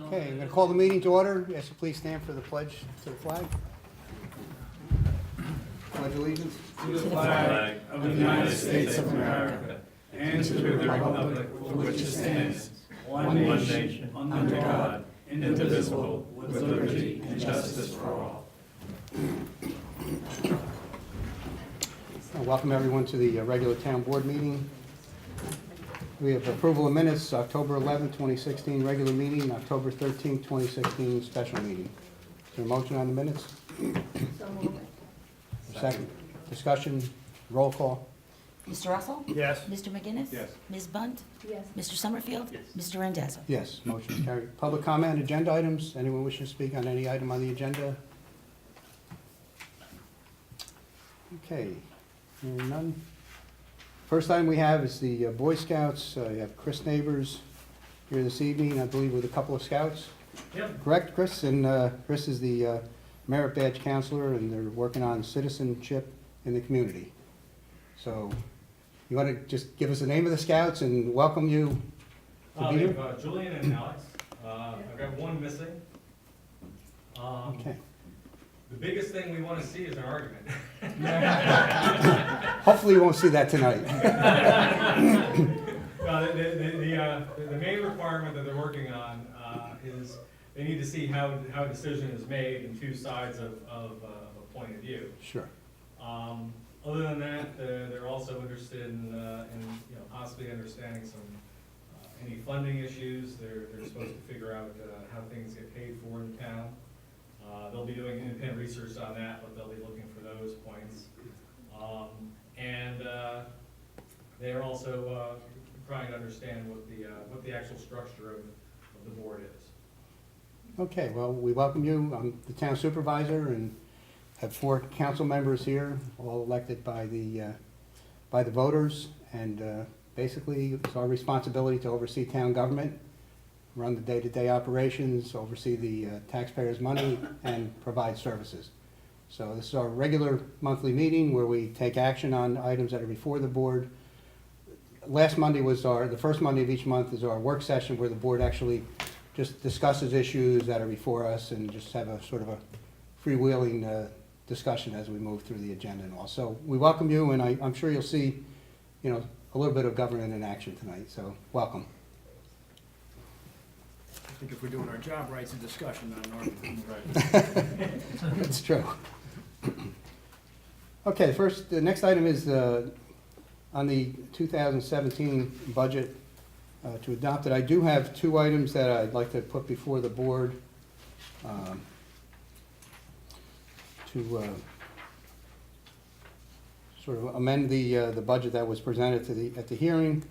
Okay, I'm going to call the meeting to order. Yes, please stand for the pledge to the flag. Pledge allegiance. To the flag of the United States of America and to the republic for which it stands, one nation, under God, indivisible, with liberty and justice for all. Welcome everyone to the regular town board meeting. We have approval of minutes, October 11, 2016, regular meeting, October 13, 2016, special meeting. Is there a motion on the minutes? So moved. Second. Discussion, roll call. Mr. Russell? Yes. Mr. McGinnis? Yes. Ms. Bunt? Yes. Mr. Summerfield? Yes. Mr. Randazzo? Yes, motion is carried. Public comment, agenda items. Anyone wishing to speak on any item on the agenda? Okay, hearing none. First item we have is the Boy Scouts. You have Chris Neighbors here this evening, I believe with a couple of scouts. Yep. Correct, Chris? And Chris is the merit badge counselor, and they're working on citizenship in the community. So, you want to just give us the name of the scouts and welcome you to be We here? have Julian and Alex. I've got one missing. Okay. The biggest thing we want to see is an argument. Hopefully you won't see that tonight. The main requirement that they're working on is they need to see how a decision is made in two sides of a point of view. Sure. Other than that, they're also interested in possibly understanding some any funding issues. They're supposed to figure out how things get paid for in town. They'll be doing independent research on that, but they'll be looking for those points. They're also trying to understand what the actual structure of the board is. Okay, well, we welcome you. I'm the town supervisor and have 4 council members here, all elected by the voters. And basically, it's our responsibility to oversee town government, run the day-to-day operations, oversee the taxpayers' money, and provide services. So this is our regular monthly meeting where we take action on items that are before the board. Last Monday was the first Monday of each month is our work session where the board actually just discusses issues that are before us and just have a sort of a freewheeling discussion as we move through the agenda and all. So we welcome you, and I'm sure you'll see, a little bit of government in action tonight. So welcome. I think if we're doing our job right, it's a discussion, not an argument. That's true. Okay, the next item is on the 2017 budget to adopt it. I do have 2 items that I'd like to put before the board to sort of amend the budget that was presented at the hearing.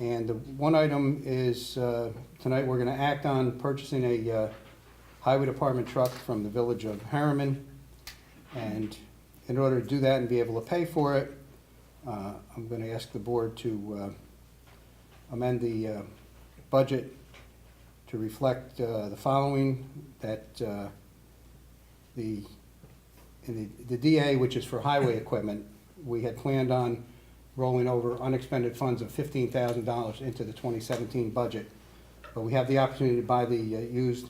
And the one item is, tonight we're going to act on purchasing a highway department truck from the village of Harriman. And in order to do that and be able to pay for it, I'm going to ask the board to amend the budget to reflect the following, that in the DA, which is for highway equipment, we had planned on rolling over unexpended funds of $15,000 into the 2017 budget. But we have the opportunity to buy the used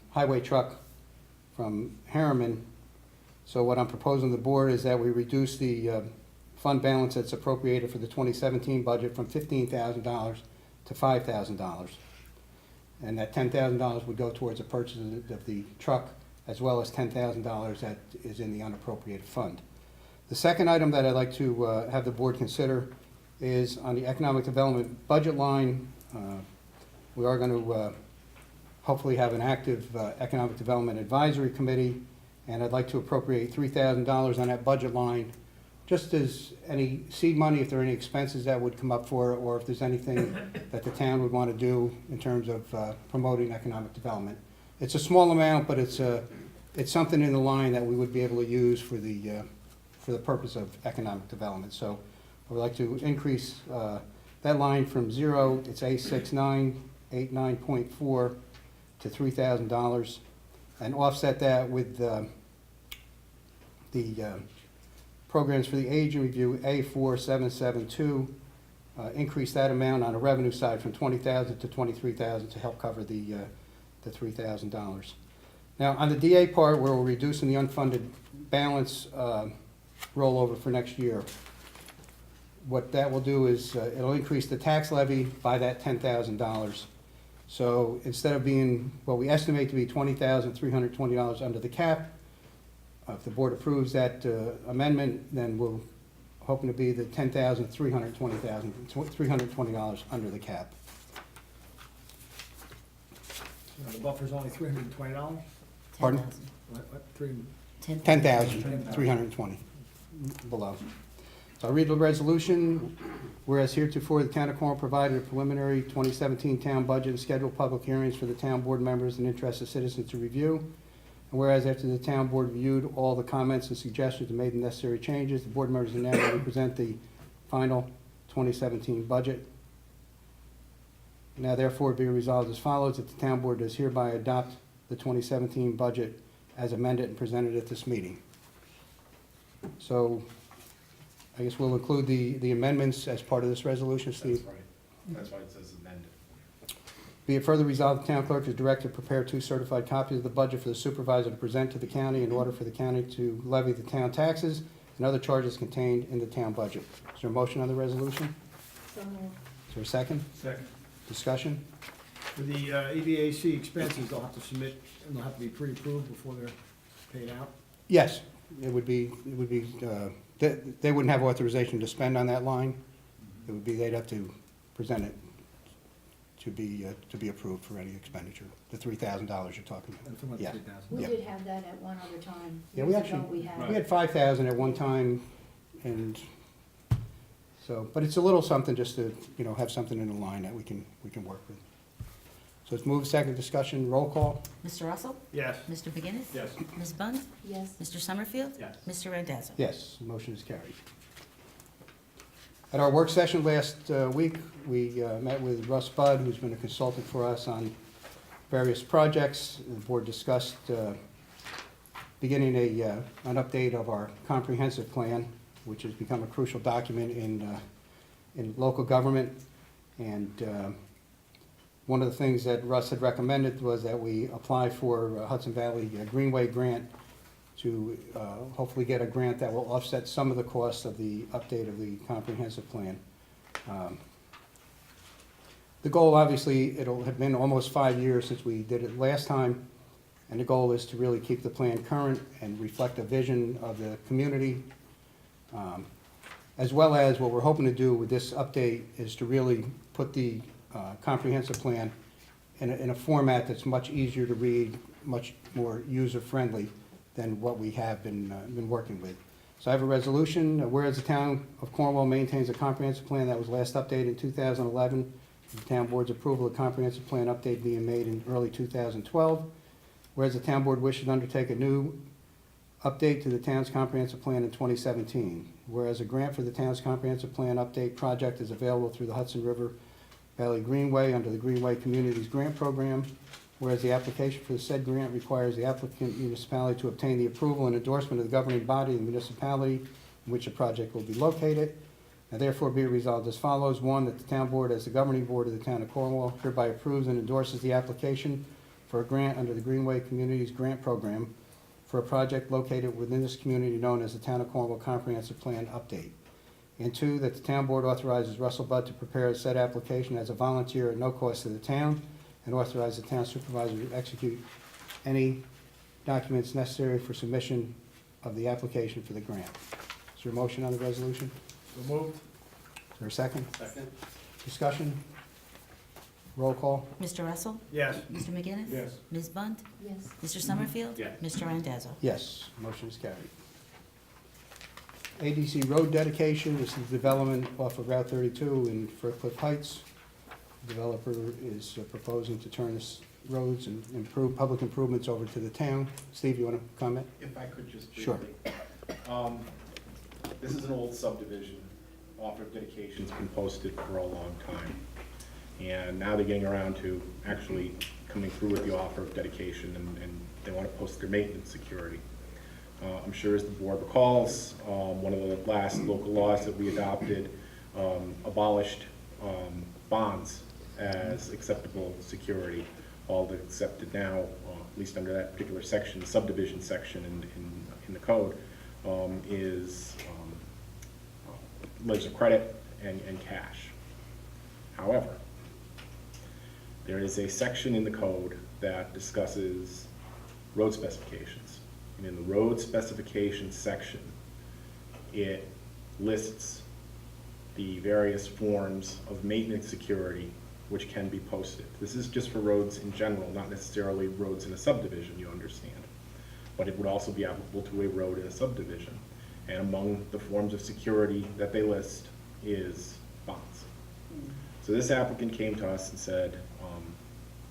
highway truck from Harriman. So what I'm proposing to the board is that we reduce the fund balance that's appropriated for the 2017 budget from $15,000 to $5,000. And that $10,000 would go towards the purchase of the truck, as well as $10,000 that is in the unappropriated fund. The second item that I'd like to have the board consider is on the economic development budget line. We are going to hopefully have an active economic development advisory committee, and I'd like to appropriate $3,000 on that budget line, just as any seed money, if there are any expenses that would come up for it, or if there's anything that the town would want to do in terms of promoting economic development. It's a small amount, but it's something in the line that we would be able to use for the purpose of economic development. So I would like to increase that line from 0, it's A6989.4 to $3,000, and offset that with the programs for the age review A4772, increase that amount on the revenue side from $20,000 to $23,000 to help cover the the $3,000. Now, on the DA part, where we're reducing the unfunded balance rollover for next year, what that will do is it'll increase the tax levy by that $10,000. So instead of being what we estimate to be $20,320 under the cap, if the board approves that amendment, then we're hoping to be the $320 under the cap. The buffer's only $320? Pardon? 10,000. What, three? 10,320 below. So I'll read the resolution. Whereas heretofore, the town of Cornwall provided a preliminary 2017 town budget and scheduled public hearings for the town board members and interested citizens to review. And whereas after the town board reviewed all the comments and suggestions and made the necessary changes, the board members are now ready to present the final 2017 budget. Now therefore be resolved as follows, that the town board does hereby adopt the 2017 budget as amended and presented at this meeting. So I guess we'll include the amendments as part of this resolution, Steve. That's right. That's why it says amended. Be it further resolved, the town clerk is directed to prepare 2 certified copies of the budget for the supervisor to present to the county in order for the county to levy the town taxes and other charges contained in the town budget. Is there a motion on the resolution? So moved. Is there a second? Second. Discussion? For the EDAC expenses, they'll have to submit, and they'll have to be pre-approved before they're paid out? Yes, it would be, they wouldn't have authorization to spend on that line. It would be, they'd have to present it to be approved for any expenditure. The $3,000 you're talking I'm about. talking about Yeah. the 3,000. We Yeah. did have that at one other time. Yeah, we Years actually, ago, we had. we had 5,000 at one time, and so, but it's a little something just to, have something in the line that we can work with. So it's move second discussion, roll call? Mr. Russell? Yes. Mr. McGinnis? Yes. Ms. Bunt? Yes. Mr. Summerfield? Yes. Mr. Randazzo? Yes, the motion is carried. At our work session last week, we met with Russ Budd, who's been a consultant for us on various projects. The board discussed beginning an update of our comprehensive plan, which has become a crucial document in local government. And one of the things that Russ had recommended was that we apply for Hudson Valley Greenway grant to hopefully get a grant that will offset some of the costs of the update of the comprehensive plan. The goal, obviously, it'll have been almost 5 years since we did it last time, and the goal is to really keep the plan current and reflect a vision of the community, as well as what we're hoping to do with this update is to really put the comprehensive plan in a format that's much easier to read, much more user-friendly than what we have been working with. So I have a resolution, whereas the town of Cornwall maintains a comprehensive plan that was last updated in 2011, the town board's approval of comprehensive plan update being made in early 2012, whereas the town board wishes to undertake a new update to the town's comprehensive plan in 2017, whereas a grant for the town's comprehensive plan update project is available through the Hudson River Valley Greenway under the Greenway Communities Grant Program, whereas the application for the said grant requires the applicant municipality to obtain the approval and endorsement of the governing body of the municipality in which the project will be located. Now therefore be it resolved as follows. 1, that the town board as the governing board of the town of Cornwall hereby approves and endorses the application for a grant under the Greenway Communities Grant Program for a project located within this community known as the Town of Cornwall Comprehensive Plan Update. And 2, that the town board authorizes Russell Budd to prepare a said application as a volunteer at no cost to the town, and authorize the town supervisor to execute any documents necessary for submission of the application for the grant. Is there a motion on the resolution? So moved. Is there a second? Second? Discussion? Roll call? Mr. Russell? Yes. Mr. McGinnis? Yes. Ms. Bunt? Yes. Mr. Summerfield? Yes. Mr. Randazzo? Yes, motion is carried. ADC road dedication, this is development off of Route 32 in Fircliffe Heights. The developer is proposing to turn this roads and improve public improvements over to the town. Steve, you want to comment? If I could just Sure. briefly. This is an old subdivision. Offer of dedication's been posted for a long time. And now they're getting around to actually coming through with the offer of dedication, and they want to post their maintenance security. I'm sure as the board recalls, one of the last local laws that we adopted abolished bonds as acceptable security all that's accepted now, at least under that particular section, the subdivision section in the code, is letters of credit and cash. However, there is a section in the code that discusses road specifications. And in the road specifications section, it lists the various forms of maintenance security which can be posted. This is just for roads in general, not necessarily roads in a subdivision, you understand. But it would also be applicable to a road in a subdivision. And among the forms of security that they list is bonds. So this applicant came to us and said,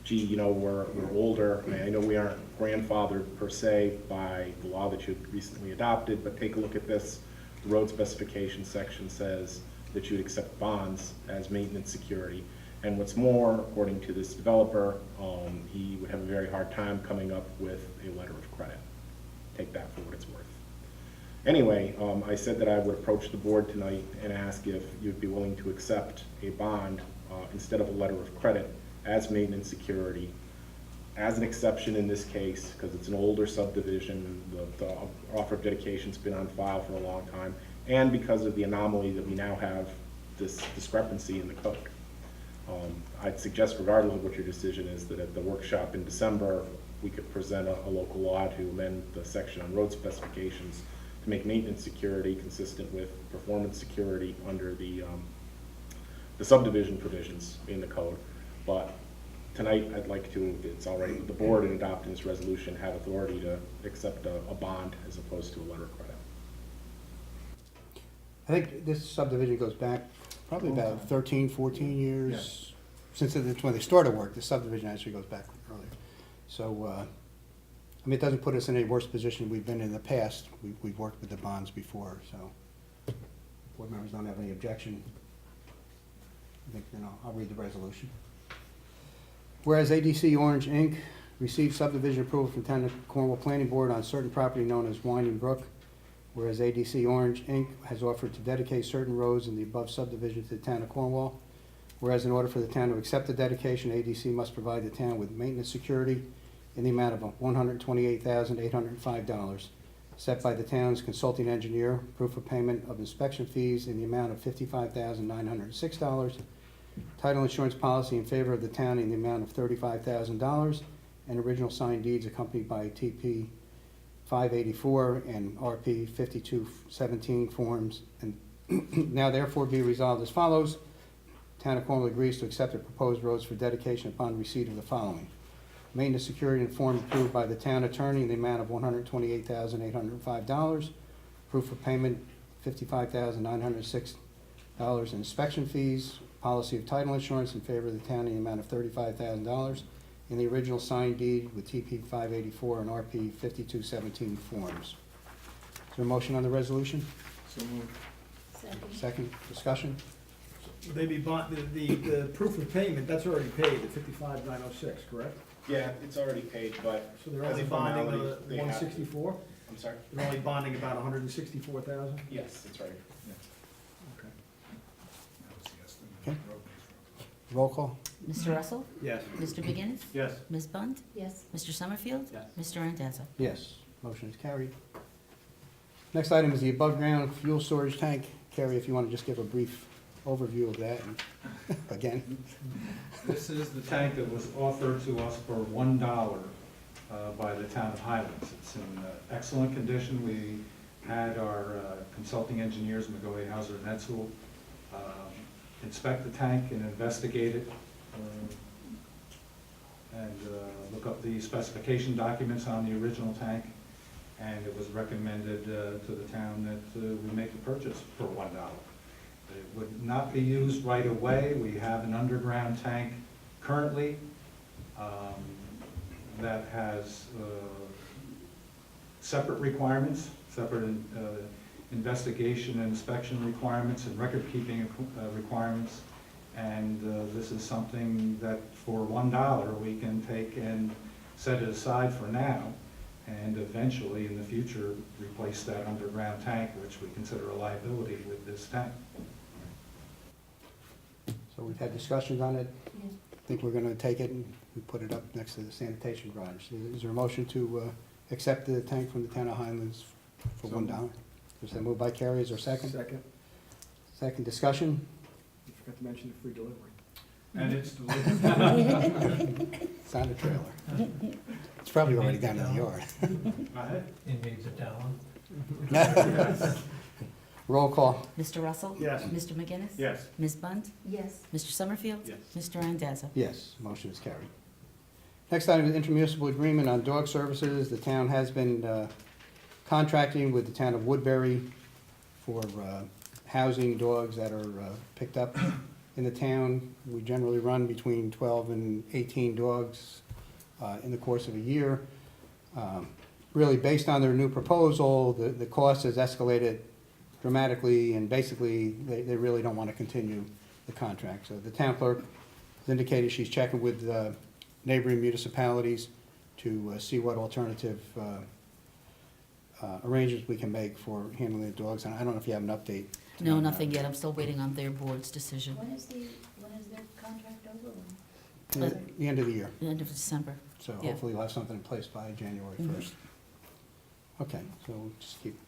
gee, you know, we're older. I know we aren't grandfathered per se by the law that you recently adopted, but take a look at this. The road specification section says that you'd accept bonds as maintenance security. And what's more, according to this developer, he would have a very hard time coming up with a letter of credit. Take that for what it's worth. Anyway, I said that I would approach the board tonight and ask if you'd be willing to accept a bond instead of a letter of credit as maintenance security, as an exception in this case, because it's an older subdivision, the offer of dedication's been on file for a long time, and because of the anomaly that we now have this discrepancy in the code. I'd suggest, regardless of what your decision is, that at the workshop in December, we could present a local law to amend the section on road specifications to make maintenance security consistent with performance security under the subdivision provisions in the code. But tonight, I'd like to, if it's all right with the board in adopting this resolution, have authority to accept a bond as opposed to a letter of credit. I think this subdivision goes back probably about 13, 14 years. Yes. Since it's when they started work, the subdivision actually goes back earlier. So, I mean, it doesn't put us in any worse position we've been in the past. We've worked with the bonds before, so board members don't have any objection. I think, I'll read the resolution. Whereas ADC Orange, Inc. received subdivision approval from Town of Cornwall Planning Board on certain property known as Winding Brook. Whereas ADC Orange, Inc. has offered to dedicate certain roads in the above subdivision to the Town of Cornwall. Whereas in order for the town to accept the dedication, ADC must provide the town with maintenance security in the amount of $128,805, set by the town's consulting engineer, proof of payment of inspection fees in the amount of $55,906, title insurance policy in favor of the town in the amount of $35,000, and original signed deeds accompanied by TP 584 and RP 5217 forms. And now therefore be resolved as follows. Town of Cornwall agrees to accept the proposed roads for dedication upon receipt of the following: maintenance security in form approved by the town attorney in the amount of $128,805, proof of payment $55,906, inspection fees, policy of title insurance in favor of the town in the amount of $35,000, and the original signed deed with TP 584 and RP 5217 forms. Is there a motion on the resolution? So moved. Second, discussion? They be bond, the proof of payment, that's already paid, the 55,906, correct? Yeah, it's already paid, but So they're as only a bonding formality, the they have to. 164? I'm sorry? They're only bonding about 164,000? Yes, that's right. Okay. Okay. Roll call? Mr. Russell? Yes. Mr. McGinnis? Yes. Ms. Bunt? Yes. Mr. Summerfield? Yes. Mr. Randazzo? Yes, motion is carried. Next item is the above-ground fuel storage tank. Carrie, if you want to just give a brief overview of that, and again. This is the tank that was offered to us for $1 by the town of Highlands. It's in excellent condition. We had our consulting engineers, McGoey, Hauser, and Edsel, inspect the tank and investigate it, and look up the specification documents on the original tank, and it was recommended to the town that we make the purchase for $1. It would not be used right away. We have an underground tank currently that has separate requirements, separate investigation and inspection requirements and record-keeping requirements. And this is something that for $1 we can take and set it aside for now, and eventually in the future replace that underground tank, which we consider a liability with this tank. So we've had discussions on it. think we're gonna take it and we put it up next to the sanitation garage. Is there a motion to accept the tank from the town of Highlands for So $1? Is that moved by Carrie, is there a second? Second. Second discussion? You forgot to mention the free delivery. And it's delivered. It's on the trailer. It's probably already down in the yard. It needs a talent. Roll call. Mr. Russell? Yes. Mr. McGinnis? Yes. Ms. Bunt? Yes. Mr. Summerfield? Yes. Mr. Randazzo? Yes, motion is carried. Next item is intermunicipal agreement on dog services. The town has been contracting with the town of Woodbury for housing dogs that are picked up in the town. We generally run between 12 and 18 dogs in the course of a year. Really, based on their new proposal, the cost has escalated dramatically, and basically, they really don't want to continue the contract. So the town clerk has indicated she's checking with neighboring municipalities to see what alternative arrangements we can make for handling the dogs. And I don't know if you have an update. No, nothing yet. I'm still waiting on their board's decision. When is their contract over? At the end of the year, The end of December. so Yeah. hopefully we'll have something in place by January 1st. Okay, so we'll just keep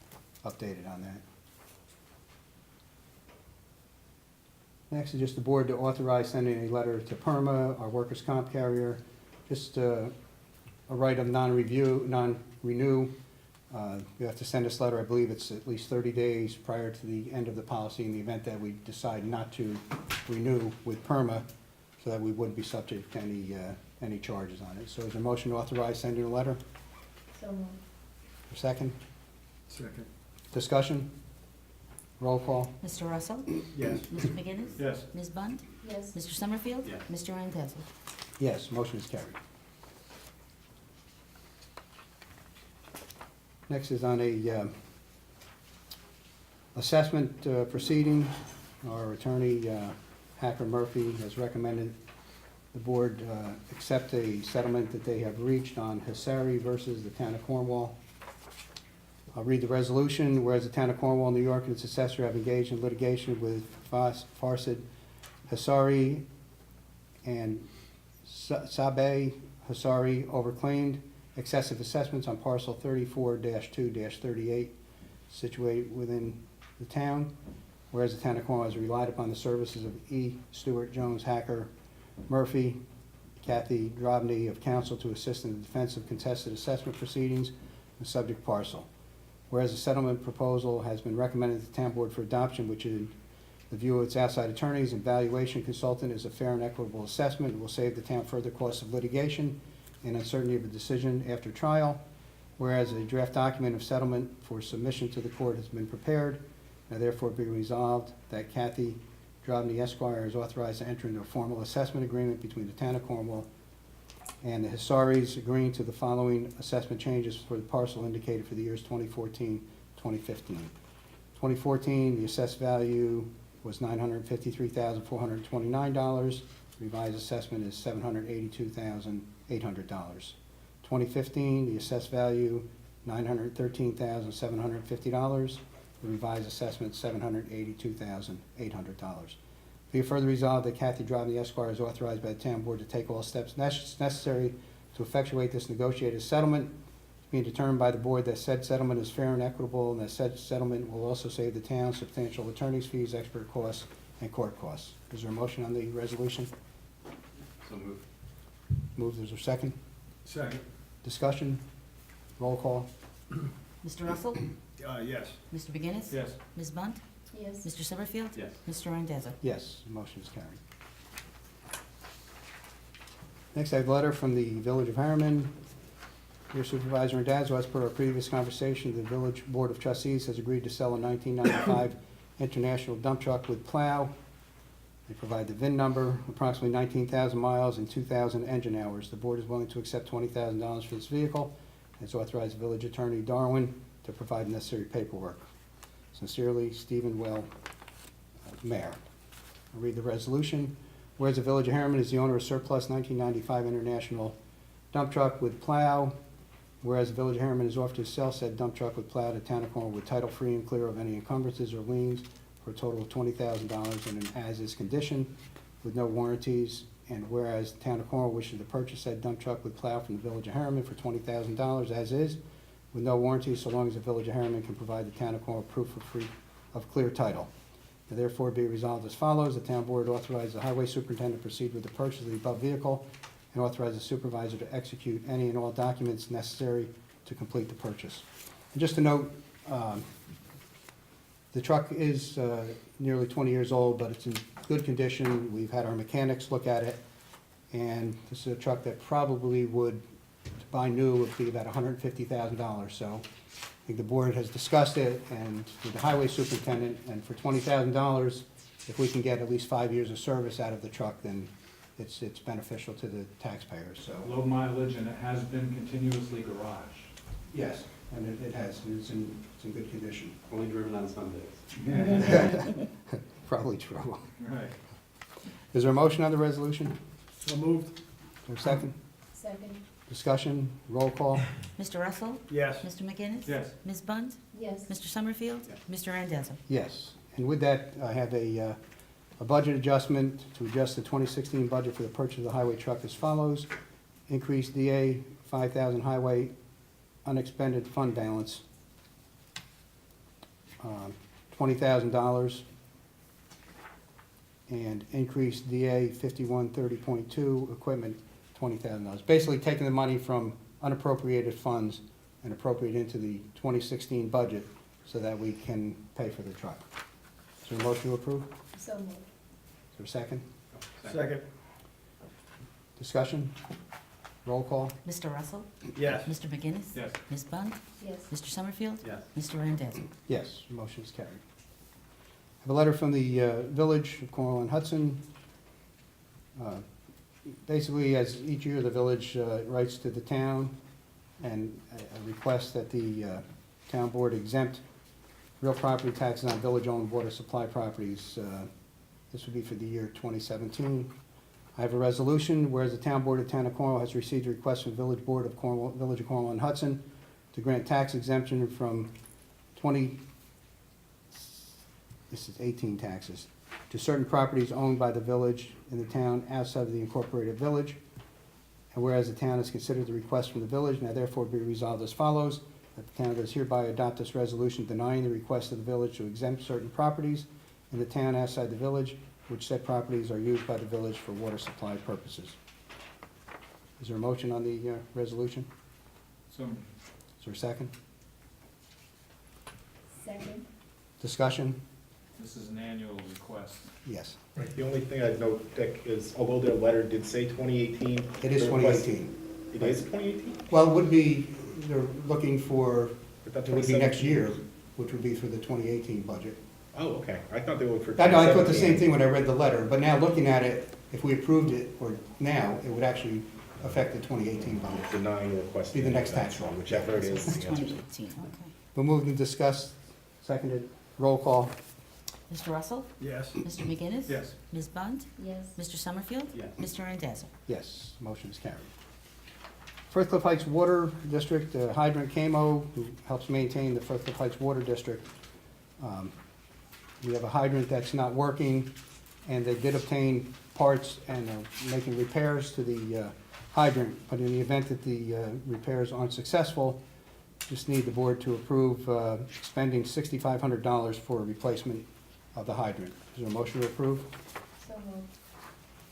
updated on that. Next is just the board to authorize sending a letter to PERMA, our workers' comp carrier, just a right of non-renew. You have to send this letter, I believe it's at least 30 days prior to the end of the policy in the event that we decide not to renew with PERMA, so that we wouldn't be subject to any charges on it. So is there a motion to authorize sending a letter? So moved. A second? Second. Discussion? Roll call? Mr. Russell? Yes. Mr. McGinnis? Yes. Ms. Bunt? Yes. Mr. Summerfield? Yes. Mr. Randazzo? Yes, motion is carried. Next is on a assessment proceeding. Our attorney, Hacker Murphy, has recommended the board accept a settlement that they have reached on Hasari versus the town of Cornwall. I'll read the resolution. Whereas the town of Cornwall, New York, and its assessor have engaged in litigation with Farsid Hasari and Sabeh Hasari overclaimed excessive assessments on parcel 34-2-38 situated within the town. Whereas the town of Cornwall has relied upon the services of E. Stewart Jones, Hacker Murphy, Kathy Drobny of counsel to assist in the defense of contested assessment proceedings in the subject parcel. Whereas a settlement proposal has been recommended to the town board for adoption, which in the view of its outside attorneys and valuation consultant is a fair and equitable assessment, and will save the town further costs of litigation and uncertainty of a decision after trial. Whereas a draft document of settlement for submission to the court has been prepared, now therefore be resolved that Kathy Drobny Esquire is authorized to enter into a formal assessment agreement between the town of Cornwall and the Hasaris, agreeing to the following assessment changes for the parcel indicated for the years 2014, 2015. 2014, the assessed value was $953,429. Revised assessment is $782,800. 2015, the assessed value, $913,750. The revised assessment, $782,800. Be it further resolved that Kathy Drobny Esquire is authorized by the town board to take all steps necessary to effectuate this negotiated settlement, being determined by the board that said settlement is fair and equitable, and that said settlement will also save the town substantial attorney's fees, expert costs, and court costs. Is there a motion on the resolution? So moved. Moved, is there a second? Second. Discussion? Roll call? Mr. Russell? Yes. Mr. McGinnis? Yes. Ms. Bunt? Yes. Mr. Summerfield? Yes. Mr. Randazzo? Yes, motion is carried. Next, I have a letter from the Village of Harriman. Dear Supervisor and Randazzo, as per our previous conversation, the Village Board of Trustees has agreed to sell a 1995 International dump truck with plow. They provide the VIN number, approximately 19,000 miles and 2,000 engine hours. The board is willing to accept $20,000 for this vehicle. It's authorized Village Attorney Darwin to provide necessary paperwork. Sincerely, Stephen Well, Mayor. I'll read the resolution. Whereas the Village of Harriman is the owner of surplus 1995 International dump truck with plow. Whereas the Village of Harriman is offered to sell said dump truck with plow to town of Cornwall with title free and clear of any encumbrances or liens for a total of $20,000 in an as-is condition with no warranties and whereas the town of Cornwall wishes to purchase said dump truck with plow from the village of Harriman for $20,000 as is, with no warranty, so long as the village of Harriman can provide the town of Cornwall proof of clear title. Now therefore be resolved as follows: the town board authorizes the highway superintendent to proceed with the purchase of the above vehicle and authorize the supervisor to execute any and all documents necessary to complete the purchase. And just to note, the truck is nearly 20 years old, but it's in good condition. We've had our mechanics look at it, and this is a truck that probably would, to buy new, would be about $150,000. So I think the board has discussed it, and with the highway superintendent, and for $20,000, if we can get at least 5 years of service out of the truck, then it's beneficial to the taxpayers, so. Low mileage, and it has been continuously garaged. Yes, and it has, and it's in good condition. Only driven on Sundays. Probably true. Right. Is there a motion on the resolution? So moved. Is there a second? Second, Discussion, roll call? Mr. Russell? Yes. Mr. McGinnis? Yes. Ms. Bunt? yes. Mr. Summerfield? Mr. Randazzo? Yes. And with that, I have a budget adjustment to adjust the 2016 budget for the purchase of the highway truck as follows. Increase DA 5,000 highway unexpended fund balance, $20,000. And increase DA 5130.2 equipment, $20,000. Basically taking the money from unappropriated funds and appropriate into the 2016 budget so that we can pay for the truck. Is there a motion to approve? So moved. Is there a second? Second. Discussion? Roll call? Mr. Russell? Yes. Mr. McGinnis? Yes. Ms. Bunt? Yes. Mr. Summerfield? Yes. Mr. Randazzo? Yes, motion is carried. I have a letter from the Village of Cornwall and Hudson. Basically, as each year, the village writes to the town and requests that the town board exempt real property taxes on village-owned water supply properties. This would be for the year 2017. I have a resolution, whereas the town board of Town of Cornwall has received a request from the Village Board of Cornwall, Village of Cornwall and Hudson to grant tax exemption from 18 taxes, to certain properties owned by the village in the town outside of the incorporated village. And whereas the town has considered the request from the village, now therefore be resolved as follows, that the town does hereby adopt this resolution denying the request of the village to exempt certain properties in the town outside the village, which said properties are used by the village for water supply purposes. Is there a motion on the resolution? So, Is there a second? Second, Discussion? this is an annual request. Yes. Right, the only thing I'd note, Dick, is although their letter did say 2018. It is the request- 2018. It is 2018? Well, it would be, they're looking for, I thought it would be next 2017. year, which would be for the 2018 budget. Oh, okay, I thought they were for. I know, I thought the 2017. same thing when I read the letter, but now looking at it, if we approved it, or now, it would actually affect the 2018 budget. Denying the request. Be the next tax roll. Whichever it is. It's the answer. 2018, okay. We'll move to discuss, seconded, roll call. Mr. Russell? Yes. Mr. McGinnis? Yes. Ms. Bunt? yes. Mr. Summerfield? Yes. Mr. Randazzo? Yes, motion is carried. Firth Cliff Heights Water District, Hydrant Camo, who helps maintain the Firth Cliff Heights Water District. We have a hydrant that's not working, and they did obtain parts and are making repairs to the hydrant, but in the event that the repairs aren't successful, just need the board to approve spending $6,500 for a replacement of the hydrant. Is there a motion to approve? So moved.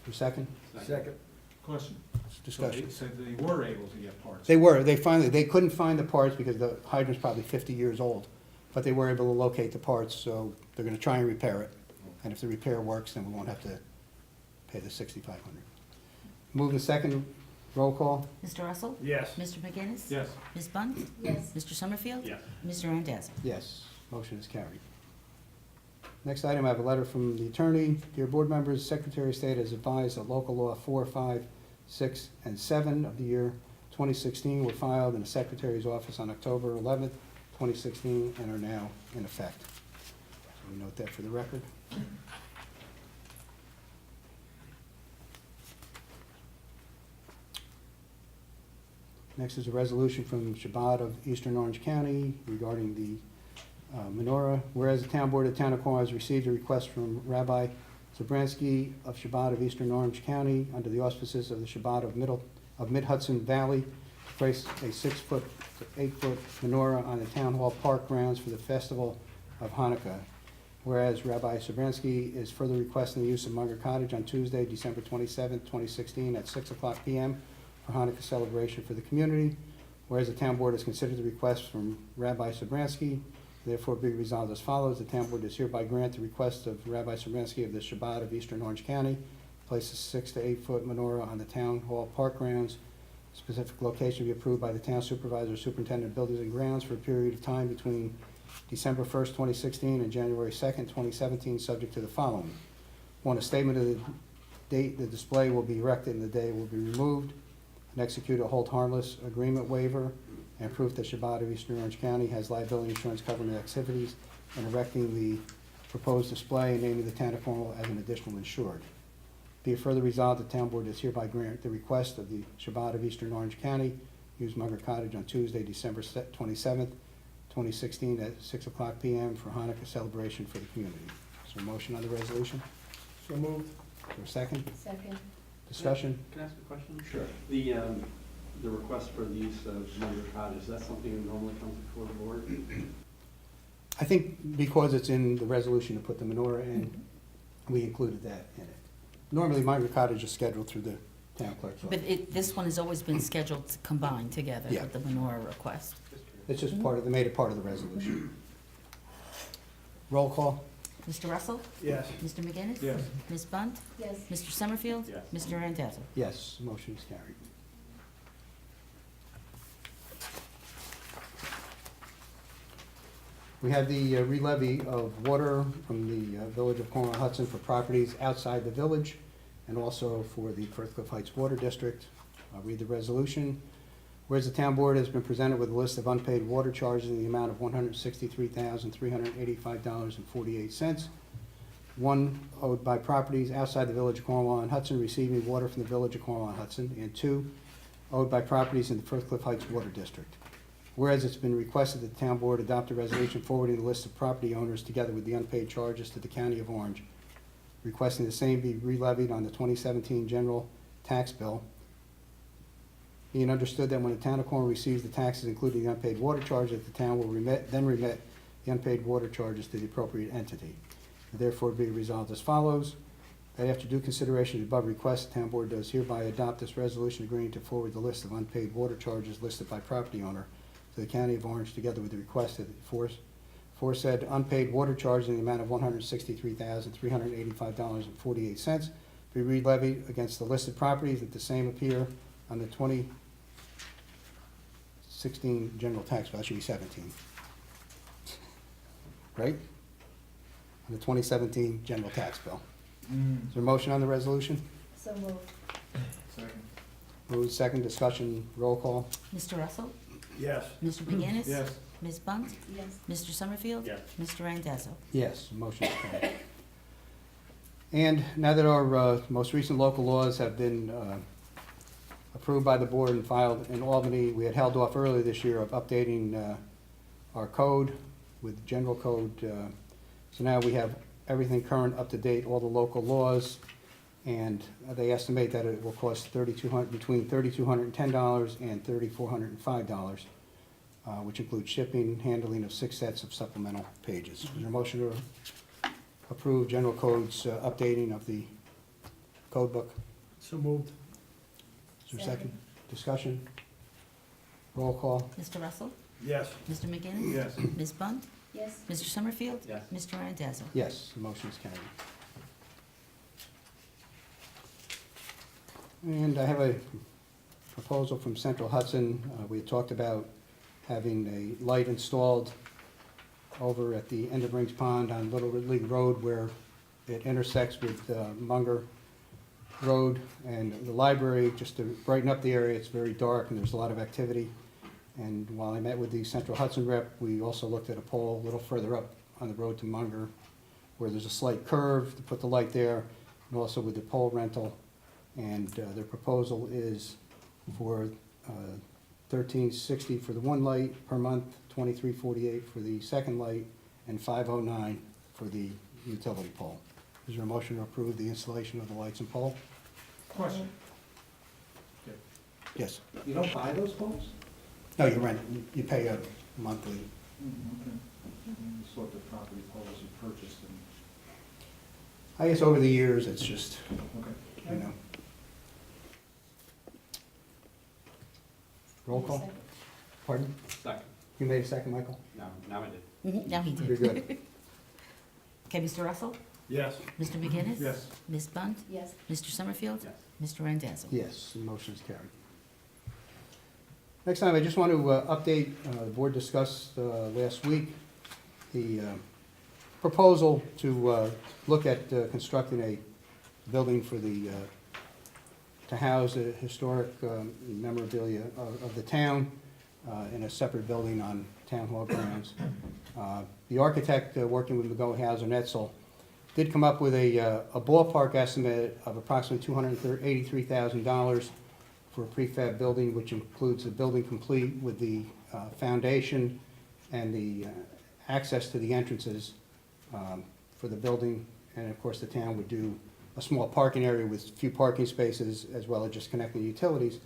Your second? Second. Question. Discussion. So they were able to get parts? They couldn't find the parts because the hydrant's probably 50 years old, but they were able to locate the parts, so they're gonna try and repair it. And if the repair works, then we won't have to pay the $6,500. Move the second, roll call. Mr. Russell? Yes. Mr. McGinnis? Yes. Ms. Bunt? Yes. Mr. Summerfield? Yes. Mr. Randazzo? Yes, motion is carried. Next item, I have a letter from the attorney. Dear board members, Secretary of State has advised that local law 4, 5, 6, and 7 of the year 2016 were filed in the Secretary's office on October 11th, 2016, and are now in effect. So we note that for the record. Next is a resolution from Shabbat of Eastern Orange County regarding the menorah. Whereas the town board of the town of Cornwall has received a request from Rabbi Zabransky of Shabbat of Eastern Orange County, under the auspices of the Shabbat of Mid-Hudson Valley, to place a 6-foot to 8-foot menorah on the Town Hall Park grounds for the Festival of Hanukkah. Whereas Rabbi Zabransky is further requesting the use of Munger Cottage on Tuesday, December 27, 2016, at 6:00 p.m. for Hanukkah celebration for the community. Whereas the Town Board has considered the request from Rabbi Zabransky, therefore be resolved as follows. The Town Board does hereby grant the request of Rabbi Zabransky of the Shabbat of Eastern Orange County, place a 6 to 8-foot menorah on the Town Hall Park grounds. Specific location be approved by the Town Supervisor, Superintendent of Buildings and Grounds for a period of time between December 1st, 2016 and January 2nd, 2017, subject to the following. 1, a statement of the date the display will be erected and the day it will be removed. And execute a hold harmless agreement waiver and proof that Shabbat of Eastern Orange County has liability insurance covering the activities and erecting the proposed display and naming the town of Cornwall as an additional insured. Be it further resolved, the Town Board does hereby grant the request of the Shabbat of Eastern Orange County, use Munger Cottage on Tuesday, December 27th, 2016 at 6:00 p.m. for Hanukkah celebration for the community. Is there a motion on the resolution? So moved. Is there a second? Second. Discussion? Can I ask a question? Sure. The request for the use of Munger Cottage, is that something that normally comes before the board? I think because it's in the resolution to put the menorah in, we included that in it. Normally, Munger Cottage is scheduled through the town clerk's But office. this one has always been scheduled to combine together Yeah. with the menorah request. It's just part of, they made it part of the resolution. Roll call? Mr. Russell? Yes. Mr. McGinnis? Yes. Ms. Bunt? Yes. Mr. Summerfield? Yes. Mr. Randazzo? Yes, motion is carried. We have the re-levy of water from the Village of Cornwall Hudson for properties outside the village and also for the Firth Cliff Heights Water District. I'll read the resolution. Whereas the Town Board has been presented with a list of unpaid water charges in the amount of $163,385.48. 1, owed by properties outside the Village of Cornwall and Hudson receiving water from the Village of Cornwall and Hudson. And 2, owed by properties in the Firth Cliff Heights Water District. Whereas it's been requested that the Town Board adopt a resolution forwarding the list of property owners together with the unpaid charges to the County of Orange, requesting the same be re-levied on the 2017 general tax bill. Being understood that when the Town of Cornwall receives the taxes, including the unpaid water charges, the town will remit the unpaid water charges to the appropriate entity. Therefore, be resolved as follows. That after due consideration of the above request, the Town Board does hereby adopt this resolution agreeing to forward the list of unpaid water charges listed by property owner to the County of Orange, together with the request that aforesaid unpaid water charges in the amount of $163,385.48 be re-levied against the listed properties that the same appear on the 2016 general tax bill. That should be 17. Right? On the 2017 general tax bill. Is there a motion on the resolution? So moved. Second. Moved, second, discussion, roll call. Mr. Russell? Yes. Mr. McGinnis? Yes. Ms. Bunt? Yes. Mr. Summerfield? Yes. Mr. Randazzo? Yes, motion is carried. And now that our most recent local laws have been approved by the board and filed in Albany, we had held off earlier this year of updating our code with general code. So now we have everything current, up to date, all the local laws, and they estimate that it will cost between $3,210 and $3,405, which includes shipping, handling of 6 sets of supplemental pages. Is there a motion to approve general codes updating of the code book? So moved. Is there a second? Discussion? Roll call? Mr. Russell? Yes. Mr. McGinnis? Yes. Ms. Bunt? Yes. Mr. Summerfield? Yes. Mr. Randazzo? Yes, the motion is carried. And I have a proposal from Central Hudson. We had talked about having a light installed over at the end of Rings Pond on Little League Road where it intersects with Munger Road and the library, just to brighten up the area. It's very dark and there's a lot of activity. And while I met with the Central Hudson rep, we also looked at a pole a little further up on the road to Munger where there's a slight curve to put the light there, and also with the pole rental. And their proposal is for $13.60 for the one light per month, $23.48 for the second light, and $5.09 for the utility pole. Is there a motion to approve the installation of the lights and pole? Question. Yes. You don't buy those poles? No, you rent, you pay a monthly. Okay. You sort the property poles you purchased and, I guess over the years, it's just, okay. you know. Roll call? Second. Pardon? Second. You made a second, Michael? No, now I did. Mhm, now he You're did. good. Okay, Mr. Russell? Yes. Mr. McGinnis? Yes. Ms. Bunt? Yes. Mr. Summerfield? Yes. Mr. Randazzo? Yes, the motion is carried. Next time, I just want to update, the board discussed last week the proposal to look at constructing a building for the, to house the historic memorabilia of the town in a separate building on Town Hall grounds. The architect working with McGowan Hauser and Etzel did come up with a ballpark estimate of approximately $283,000 for a prefab building, which includes the building complete with the foundation and the access to the entrances for the building. And of course, the town would do a small parking area with a few parking spaces, as well as just connecting utilities.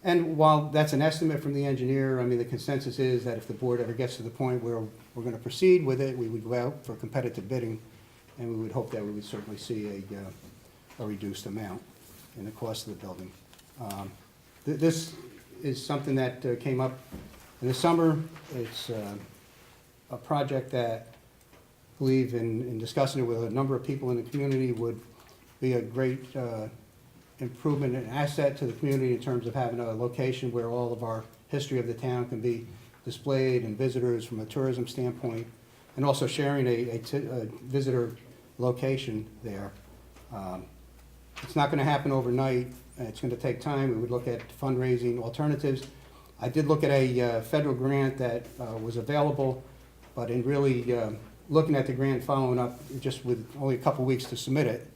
And while that's an estimate from the engineer, I mean, the consensus is that if the board ever gets to the point where we're gonna proceed with it, we would go out for competitive bidding, and we would hope that we would certainly see a reduced amount in the cost of the building. This is something that came up in the summer. It's a project that I believe in discussing it with a number of people in the community would be a great improvement and asset to the community in terms of having a location where all of our history of the town can be displayed and visitors from a tourism standpoint, and also sharing a visitor location there. It's not gonna happen overnight. It's gonna take time. We would look at fundraising alternatives. I did look at a federal grant that was available, but in really looking at the grant, following up just with only a couple weeks to submit it,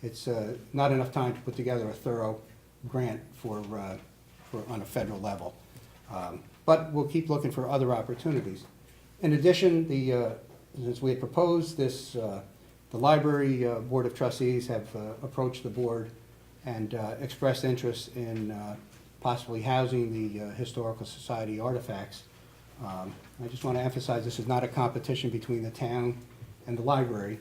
it's not enough time to put together a thorough grant for on a federal level. But we'll keep looking for other opportunities. In addition, since we had proposed this, the library board of trustees have approached the board and expressed interest in possibly housing the Historical Society artifacts. I just want to emphasize this is not a competition between the town and the library.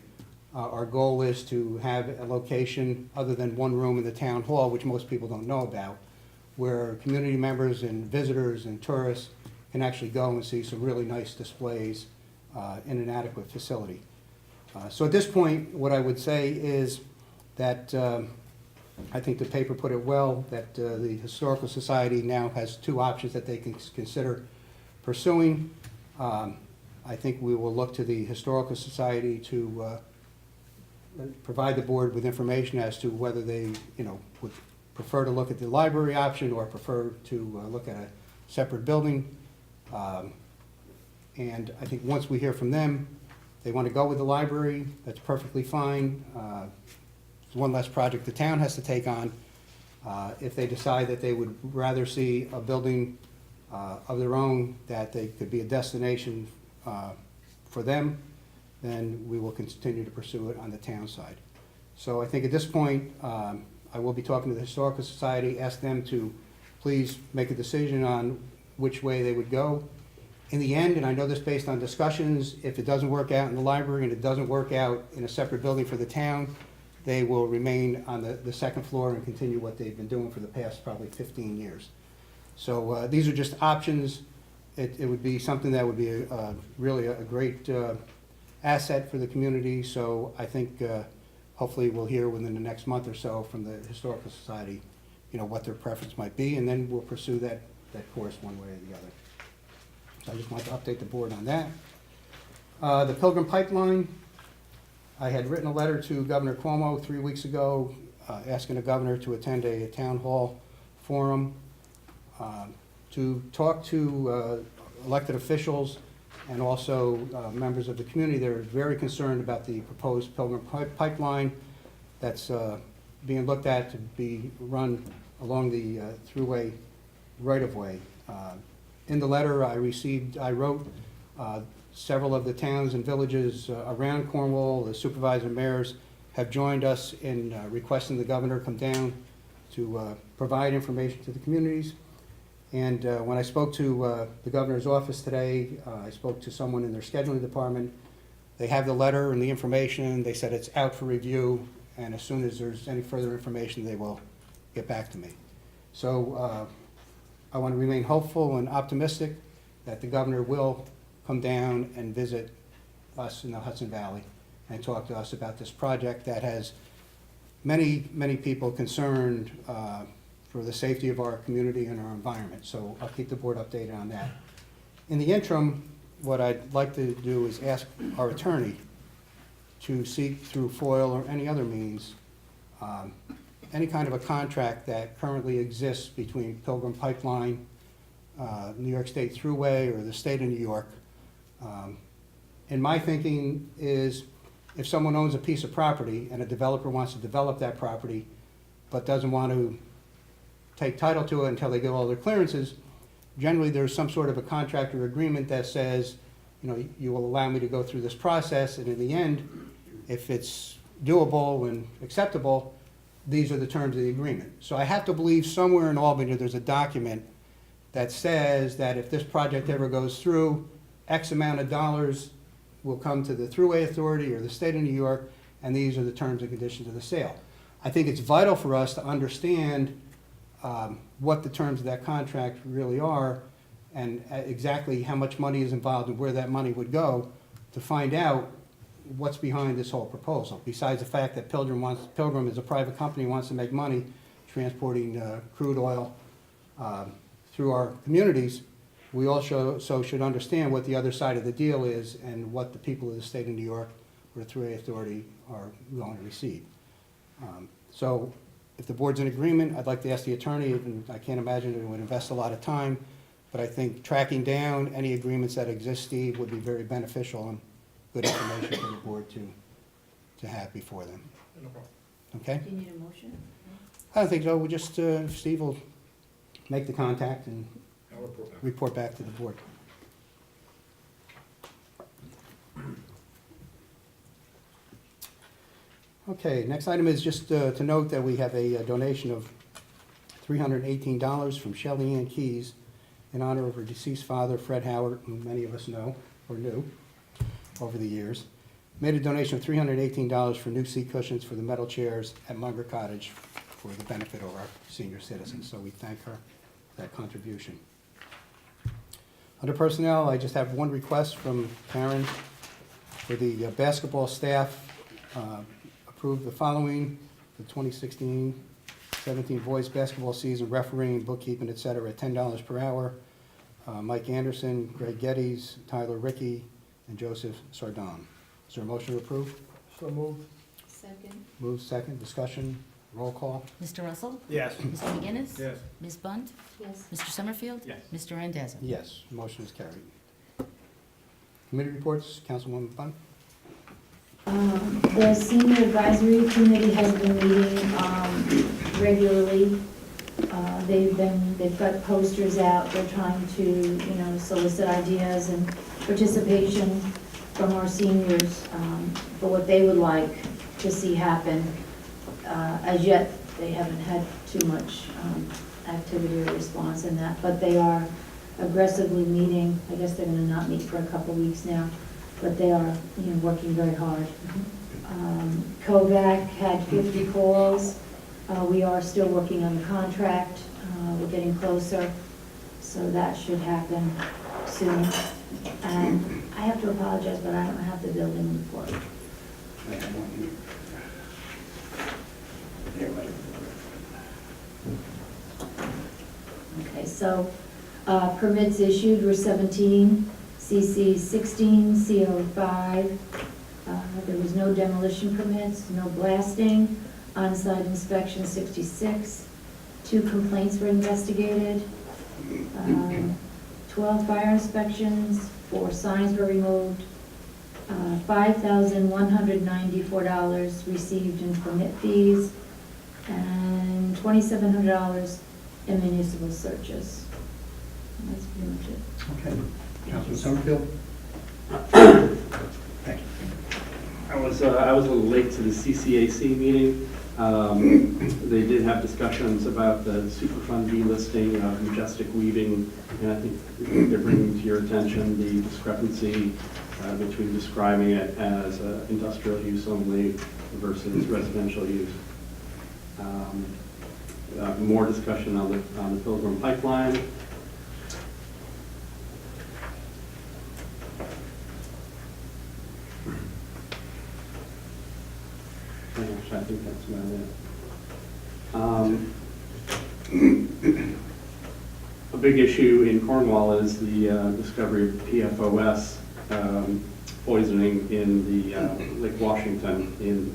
Our goal is to have a location other than one room in the town hall, which most people don't know about, where community members and visitors and tourists can actually go and see some really nice displays in an adequate facility. So at this point, what I would say is that I think the paper put it well, that the Historical Society now has two options that they can consider pursuing. I think we will look to the Historical Society to provide the board with information as to whether they, would prefer to look at the library option or prefer to look at a separate building. And I think once we hear from them, they want to go with the library, that's perfectly fine. It's one less project the town has to take on. If they decide that they would rather see a building of their own, that they could be a destination for them, then we will continue to pursue it on the town side. So I think at this point, I will be talking to the Historical Society, ask them to please make a decision on which way they would go. In the end, and I know this based on discussions, if it doesn't work out in the library and it doesn't work out in a separate building for the town, they will remain on the second floor and continue what they've been doing for the past probably 15 years. So these are just options. It would be something that would be really a great asset for the community. So I think hopefully we'll hear within the next month or so from the Historical Society, what their preference might be, and then we'll pursue that course one way or the other. So I just wanted to update the board on that. The Pilgrim Pipeline, I had written a letter to Governor Cuomo 3 weeks ago asking the governor to attend a town hall forum to talk to elected officials and also members of the community. They're very concerned about the proposed Pilgrim Pipeline that's being looked at to be run along the thruway right-of-way. In the letter I wrote several of the towns and villages around Cornwall. The supervisor mayors have joined us in requesting the governor come down to provide information to the communities. And when I spoke to the governor's office today, I spoke to someone in their scheduling department. They have the letter and the information. They said it's out for review, and as soon as there's any further information, they will get back to me. So I want to remain hopeful and optimistic that the governor will come down and visit us in the Hudson Valley and talk to us about this project that has many, many people concerned for the safety of our community and our environment. So I'll keep the board updated on that. In the interim, what I'd like to do is ask our attorney to seek through FOIL or any other means any kind of a contract that currently exists between Pilgrim Pipeline, New York State Thruway, or the state of New York. And my thinking is, if someone owns a piece of property and a developer wants to develop that property but doesn't want to take title to it until they get all their clearances, generally there's some sort of a contract or agreement that says, you know, you will allow me to go through this process, and in the end, if it's doable and acceptable, these are the terms of the agreement. So I have to believe somewhere in Albany there's a document that says that if this project ever goes through, X amount of dollars will come to the Thruway Authority or the state of New York, and these are the terms and conditions of the sale. I think it's vital for us to understand what the terms of that contract really are and exactly how much money is involved and where that money would go to find out what's behind this whole proposal. Besides the fact that Pilgrim is a private company, wants to make money transporting crude oil through our communities, we also should understand what the other side of the deal is and what the people of the state of New York or the Thruway Authority are going to receive. So if the board's in agreement, I'd like to ask the attorney, and I can't imagine it would invest a lot of time, but I think tracking down any agreements that exist, Steve, would be very beneficial and good information for the board to have before them. No problem. Okay? Do you need a motion? I don't think so. We'll just, Steve will make the contact and report back to the board. Okay, next item is just to note that we have a donation of $318 from Shelley Ann Keys in honor of her deceased father, Fred Howard, who many of us know or knew over the years. Made a donation of $318 for new seat cushions for the metal chairs at Munger Cottage for the benefit of our senior citizens. So we thank her for that contribution. Under personnel, I just have one request from Karen for the basketball staff. Approve the following: the 2016-17 boys basketball season, refereeing, bookkeeping, et cetera, at $10 per hour. Mike Anderson, Greg Geddes, Tyler Rickey, and Joseph Sardon. Is there a motion to approve? So moved. Second? Move second, discussion, roll call. Mr. Russell? Yes. Mr. McGinnis? Yes. Ms. Bunt? Yes. Mr. Summerfield? Yes. Mr. Randazzo? Yes, motion is carried. Committee reports, Councilwoman Bunt? The senior advisory committee has been meeting regularly. They've got posters out. They're trying to, solicit ideas and participation from our seniors for what they would like to see happen. As yet, they haven't had too much activity or response in that, but they are aggressively meeting. I guess they're going to not meet for a couple weeks now, but they are, working very hard. Kovac had 50 calls. We are still working on the contract. We're getting closer, so that should happen soon. And I have to apologize, but I don't have the building report. Okay, so permits issued were 17, CC 16, CO 5. There was no demolition permits, no blasting, on-site inspection 66. 2 complaints were investigated. 12 fire inspections, 4 signs were removed. $5,194 received in permit fees, and $2,700 in municipal searches. That's pretty much it. Okay. Councilman Summerfield? Thank you. I I was a little late to the CCAC meeting. They did have discussions about the Superfund delisting of Majestic Weaving, and I think they're bringing to your attention the discrepancy between describing it as industrial use only versus residential use. More discussion on the Pilgrim pipeline. I think that's about it. A big issue in Cornwall is the discovery of PFOS poisoning in the Lake Washington in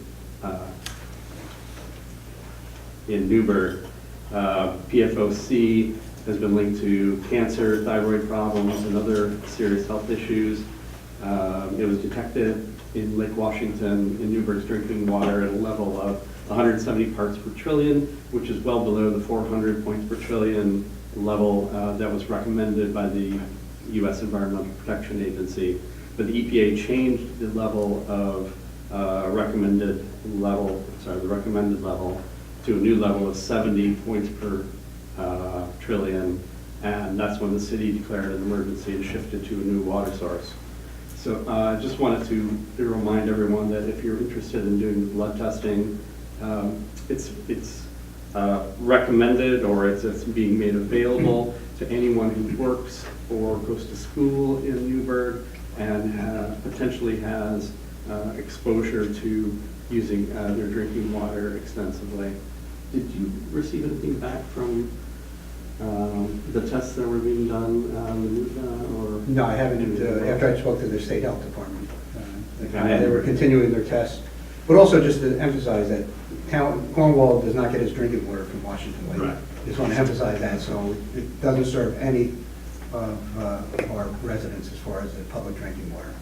Newburgh. PFOC has been linked to cancer, thyroid problems, and other serious health issues. It was detected in Lake Washington in Newburgh's drinking water at a level of 170 parts per trillion, which is well below the 400 points per trillion level that was recommended by the U.S. Environmental Protection Agency. But the EPA changed the level of the recommended level to a new level of 70 points per trillion, and that's when the city declared an emergency and shifted to a new water source. So I just wanted to remind everyone that if you're interested in doing blood testing, it's recommended, or it's being made available to anyone who works or goes to school in Newburgh and potentially has exposure to using their drinking water extensively. Did you receive anything back from the tests that were being done, or? No, I haven't, after I spoke to the state health department. Okay. They were continuing their tests, but also just to emphasize that Cornwall does not get its drinking water from Washington Lake. Right. Just want to emphasize that, so it doesn't serve any of our residents as far as the public drinking water.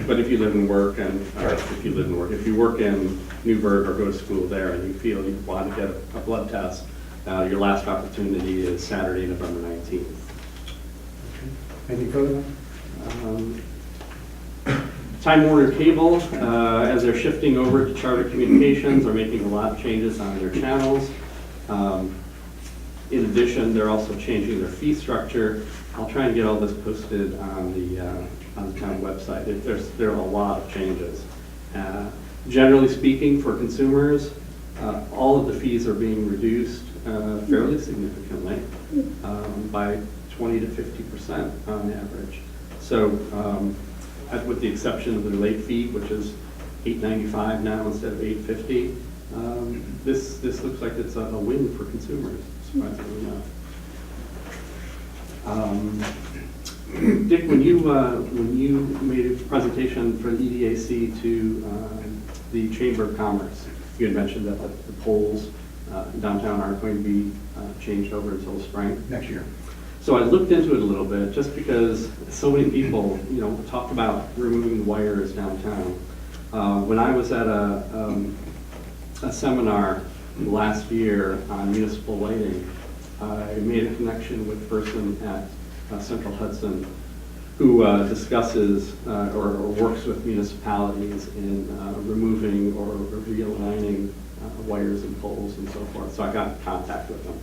But if you live and work, if you work in Newburgh or go to school there and you feel you want to get a blood test, your last opportunity is Saturday, November 19th. Anything further? Time Warner Cable, as they're shifting over to Charter Communications, are making a lot of changes on their channels. In addition, they're also changing their fee structure. I'll try and get all this posted on the town website. There are a lot of changes. Generally speaking, for consumers, all of the fees are being reduced fairly significantly, by 20 to 50% on average. So, with the exception of the late fee, which is $8.95 now instead of $8.50, this looks like it's a win for consumers, surprisingly enough. Dick, when you made a presentation for the EDAC to the Chamber of Commerce, you had mentioned that the polls downtown aren't going to be changed over until spring. Next year. So I looked into it a little bit, just because so many people, talk about removing the wires downtown. When I was at a seminar last year on municipal lighting, I made a connection with a person at Central Hudson who discusses or works with municipalities in removing or realigning wires and poles and so forth. So I got in contact with them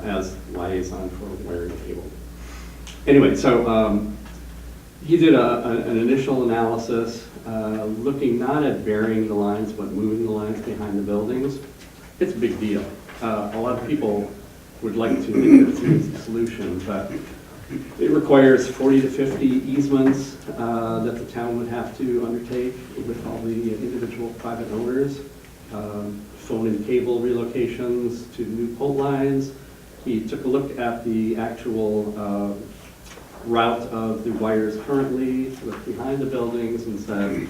as liaison for wiring cable. Anyway, so he did an initial analysis looking not at burying the lines, but moving the lines behind the buildings. It's a big deal. A lot of people would like to think that it's an easy solution, but it requires 40 to 50 easements that the town would have to undertake with all the individual private owners. Phone and cable relocations to new pole lines. He took a look at the actual route of the wires currently, looked behind the buildings, and said,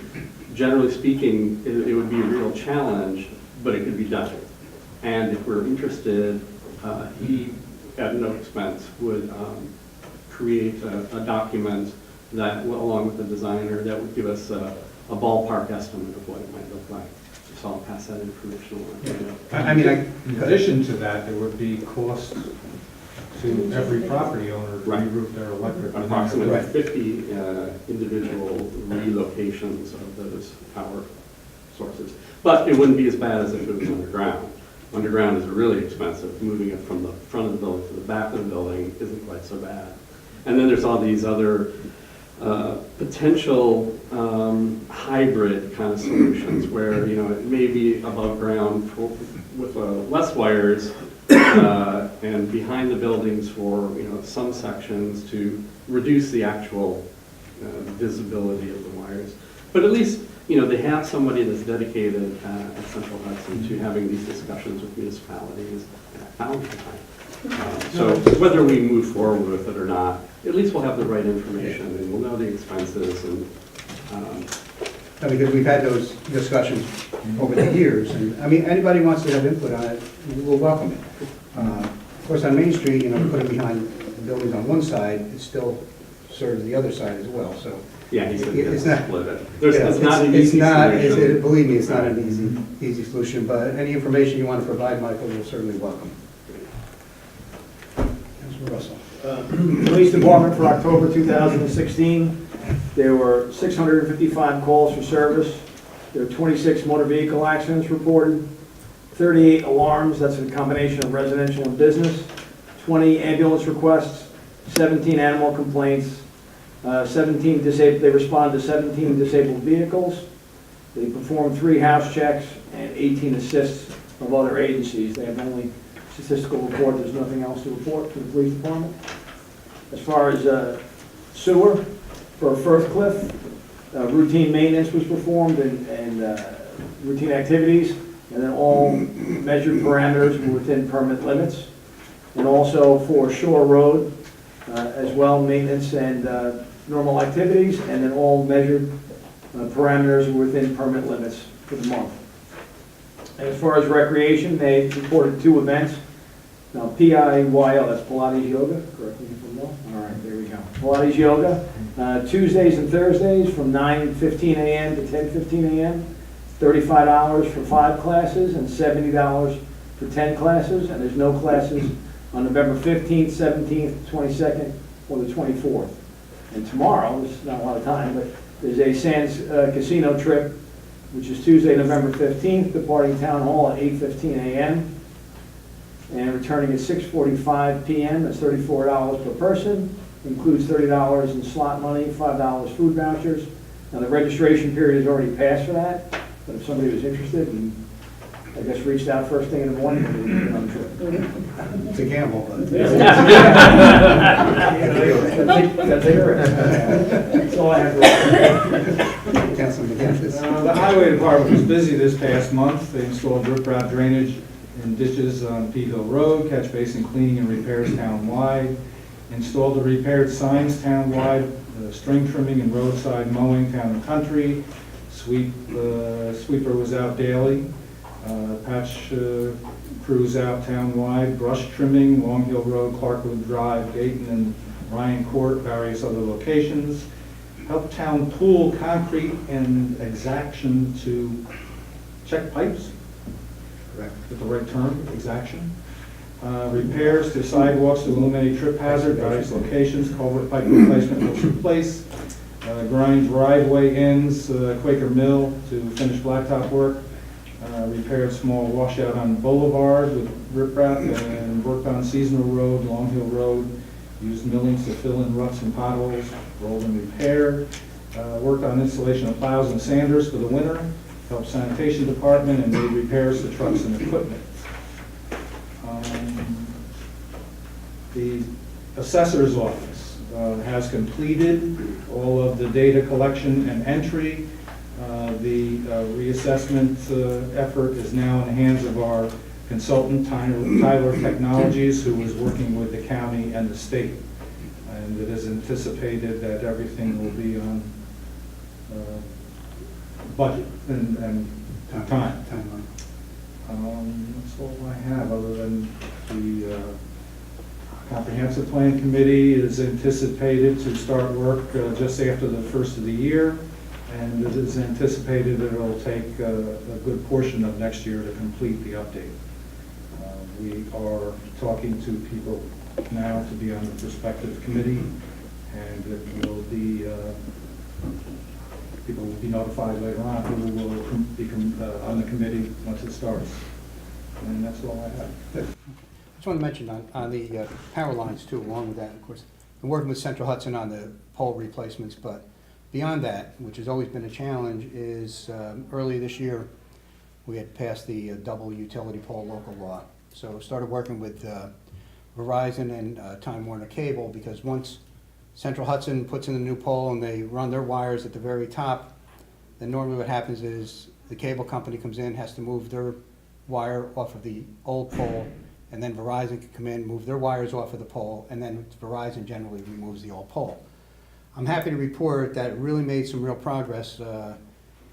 generally speaking, it would be a real challenge, but it could be done. And if we're interested, he, at no expense, would create a document that, along with the designer, that would give us a ballpark estimate of what it might look like. So I'll pass that information along. In addition to that, there would be cost to every property owner to Right. re-roof their electric. within their Approximately right. 50 individual relocations of those power sources. But it wouldn't be as bad as if it was underground. Underground is really expensive. Moving it from the front of the building to the back of the building isn't quite so bad. And then there's all these other potential hybrid kind of solutions where, you know, it may be above ground with less wires and behind the buildings for, you know, some sections to reduce the actual visibility of the wires. But at least, you know, they have somebody that's dedicated at Central Hudson to having these discussions with municipalities at town time. So whether we move forward with it or not, at least we'll have the right information and we'll know the expenses and, Because we've had those discussions over the years, and, I mean, anybody wants to have input on it, we'll welcome it. Of course, on Main Street, you know, put it behind the buildings on one side, it still serves the other side as well, so. yeah, he said It's it's not- split it. Yeah, It's not an it's easy not- solution. Believe me, it's not an easy solution, but any information you want to provide, Michael, we'll certainly welcome. Councilor Russell. Police Department for October 2016, there were 655 calls for service. There were 26 motor vehicle accidents reported, 38 alarms, that's a combination of residential and business, 20 ambulance requests, 17 animal complaints, 17 disabled, they responded to 17 disabled vehicles. They performed 3 house checks and 18 assists of other agencies. They have only statistical report, there's nothing else to report to the police department. As far as sewer for Firth Cliff, routine maintenance was performed and routine activities, and then all measured parameters were within permit limits. And also for Shore Road, as well, maintenance and normal activities, and then all measured parameters were within permit limits for the month. And as far as recreation, they reported 2 events. Now, PIYL, that's Pilates Yoga, correct me if I'm wrong? All right, there we go. Pilates Yoga, Tuesdays and Thursdays from 9:15 a.m. to 10:15 a.m., $35 for 5 classes and $70 for 10 classes, and there's no classes on November 15th, 17th, 22nd, or the 24th. And tomorrow, there's not a lot of time, but there's a Sands Casino trip, which is Tuesday, November 15th, departing Town Hall at 8:15 a.m. and returning at 6:45 p.m. That's $34 per person, includes $30 in slot money, $5 food vouchers. Now, the registration period has already passed for that, but if somebody was interested and I guess reached out first thing in the morning, they could get on the trip. It's a gamble, but. That's it. That's all I have to Councilman McGinnis. The highway department was busy this past month. They installed riprap drainage in ditches on Pea Hill Road, catch basin cleaning and repairs townwide, installed the repaired signs townwide, string trimming and roadside mowing town and country, sweeper was out daily, patch crews out townwide, brush trimming, Long Hill Road, Clarkwood Drive, Dayton and Ryan Court, various other locations, help town pool concrete and exaction to check pipes, Correct. with the right term, exaction. Repairs to sidewalks to eliminate trip hazard, various locations, culvert pipe replacement will take place. Grind driveway ends, Quaker Mill to finish blacktop work. Repaired small washout on Boulevard with riprap and worked on Seasonal Road, Long Hill Road. Used millings to fill in ruts and potholes, rolled and repaired. Worked on installation of plows and sanders for the winter. Helped sanitation department and made repairs to trucks and equipment. The assessor's office has completed all of the data collection and entry. The reassessment effort is now in the hands of our consultant, Tyler Technologies, who is working with the county and the state. And it is anticipated that everything will be on budget and time. That's all I have, other than the Comprehensive Plan Committee is anticipated to start work just after the first of the year, and it is anticipated that it will take a good portion of next year to complete the update. We are talking to people now to be on the prospective committee, and it will be, people will be notified later on who will be on the committee once it starts. And that's all I have. I just want to mention on the power lines too, along with that, of course, I'm working with Central Hudson on the pole replacements, but beyond that, which has always been a challenge, is earlier this year, we had passed the double utility pole local law. So started working with Verizon and Time Warner Cable, because once Central Hudson puts in a new pole and they run their wires at the very top, then normally what happens is the cable company comes in, has to move their wire off of the old pole, and then Verizon can come in, move their wires off of the pole, and then Verizon generally removes the old pole. I'm happy to report that it really made some real progress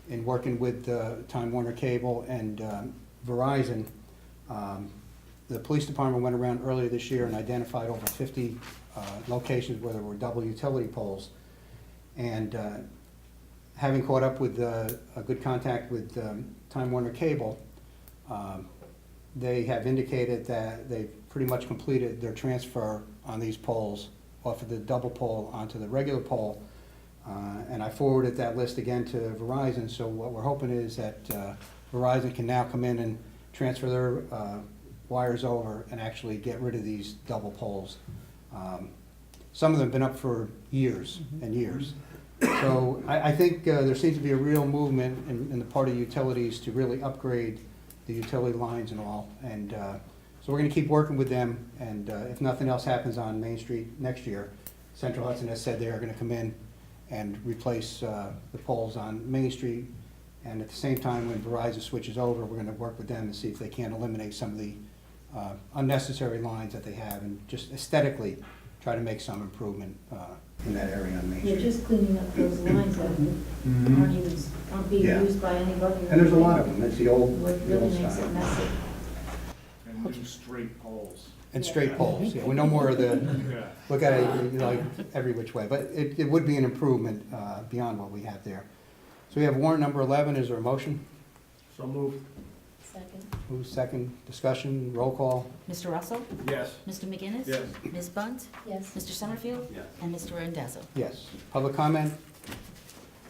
in working with Time Warner Cable and Verizon. The police department went around earlier this year and identified over 50 locations where there were double utility poles. And having caught up with a good contact with Time Warner Cable, they have indicated that they've pretty much completed their transfer on these poles off of the double pole onto the regular pole. And I forwarded that list again to Verizon, so what we're hoping is that Verizon can now come in and transfer their wires over and actually get rid of these double poles. Some of them have been up for years and years. So I think there seems to be a real movement in the part of utilities to really upgrade the utility lines and all. And so we're going to keep working with them, and if nothing else happens on Main Street next year, Central Hudson has said they are going to come in and replace the poles on Main Street. And at the same time, when Verizon switches over, we're going to work with them and see if they can eliminate some of the unnecessary lines that they have, and just aesthetically try to make some improvement in that area on Main You're Street. just cleaning up those lines that aren't being Yeah. used by anybody. And there's a lot of them. It's the old, What the really old makes it style. messy. And new straight poles. And straight poles, yeah. We no more of the, look at it, you know, like every which way. But it would be an improvement beyond what we have there. So we have warrant number 11. Is there a motion? So moved. Second. Who's second? Discussion, roll call? Mr. Russell? Yes. Mr. McGinnis? Yes. Ms. Bunt? Yes. Mr. Summerfield? Yes. And Mr. Randazzo? Yes. Public comment?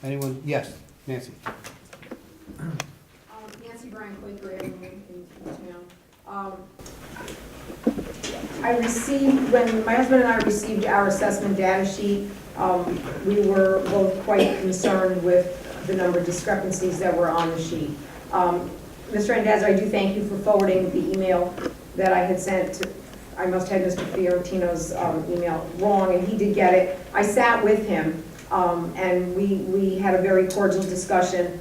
Anyone? Yes, Nancy. Nancy Bryan, Quaker Avenue in town. I received, when my husband and I received our assessment data sheet, we were both quite concerned with the number of discrepancies that were on the sheet. Mr. Randazzo, I do thank you for forwarding the email that I had sent to, I must have Mr. Fiorentino's email wrong, and he did get it. I sat with him, and we had a very cordial discussion.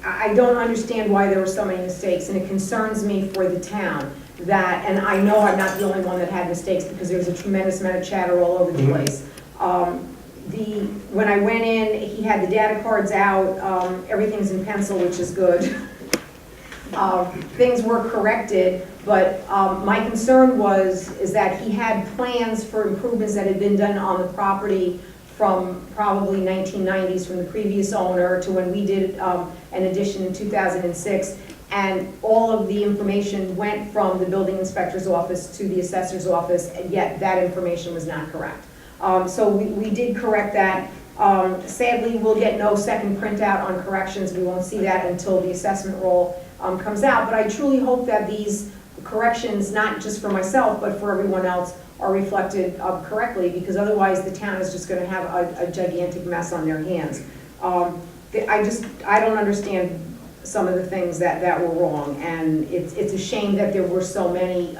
I don't understand why there were so many mistakes, and it concerns me for the town that, and I know I'm not the only one that had mistakes, because there was a tremendous amount of chatter all over the place. When I went in, he had the data cards out, everything's in pencil, which is good. Things were corrected, but my concern is that he had plans for improvements that had been done on the property from probably 1990s, from the previous owner to when we did an addition in 2006, and all of the information went from the building inspector's office to the assessor's office, and yet that information was not correct. So we did correct that. Sadly, we'll get no second printout on corrections. We won't see that until the assessment roll comes out, but I truly hope that these corrections, not just for myself, but for everyone else, are reflected correctly, because otherwise the town is just going to have a gigantic mess on their hands. I don't understand some of the things that were wrong, and it's a shame that there were so many